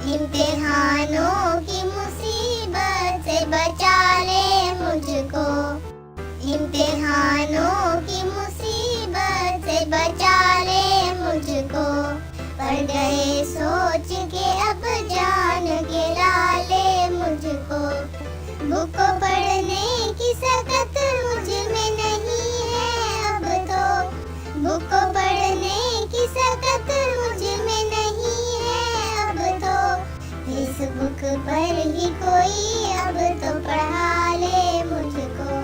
इम्तिहानों की मुसीबत से बचा ले मुझको। इम्तिहानों की मुसीबत से बचा ले मुझको। पड़ गए सोच के अब जान के लाले मुझको। बुक पढ़ने की सकत मुझ में नहीं है अब तो। बुक पढ़ने की सकत मुझ में नहीं है अब तो। फेसबुक पर ही कोई अब तो पढ़ा ले मुझको।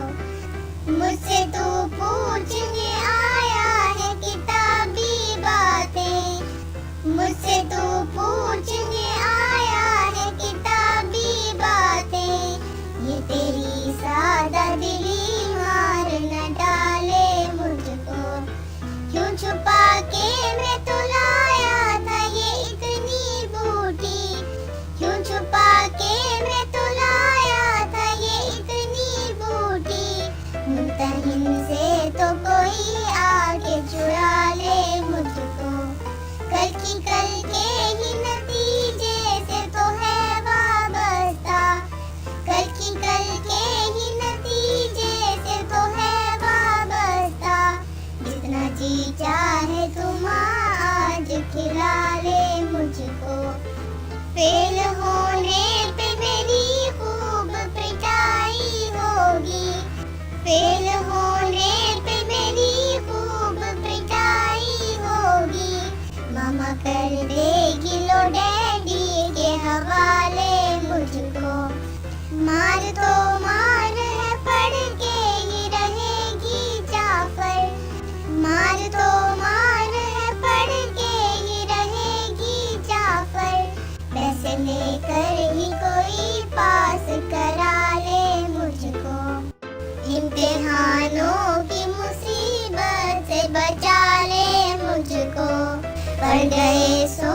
मुझसे तू पूछने आया है किताबी बातें। मुझसे तू पूछने आया है किताबी बातें। ये तेरी सादा दिली मार न डाले मुझको। क्यों छुपा के मैं तो लाया था ये इतनी बूटी। क्यों छुपा के मैं तो लाया था ये इतनी बूटी। मुमतहिन से तो कोई आगे चुरा ले मुझको। कल के ही नतीजे से तो है वाबस्ता। कल के ही नतीजे से तो है वाबस्ता। जितना जी चाहे तुम आज खिला ले मुझको। फेल होने पे मेरी खूब पिटाई होगी। फेल होने पे मेरी खूब पिटाई होगी। मामा कर देगी लो डैडी के हवाले मुझको। मार तो मार है पढ़ के ही रहेगी जाफर। मार तो मार है पढ़ के ही रहेगी जाफर। पैसे लेकर ही कोई पास करा ले मुझको। इम्तिहानों की मुसीबत से बचा ले मुझको। पड़ गए सो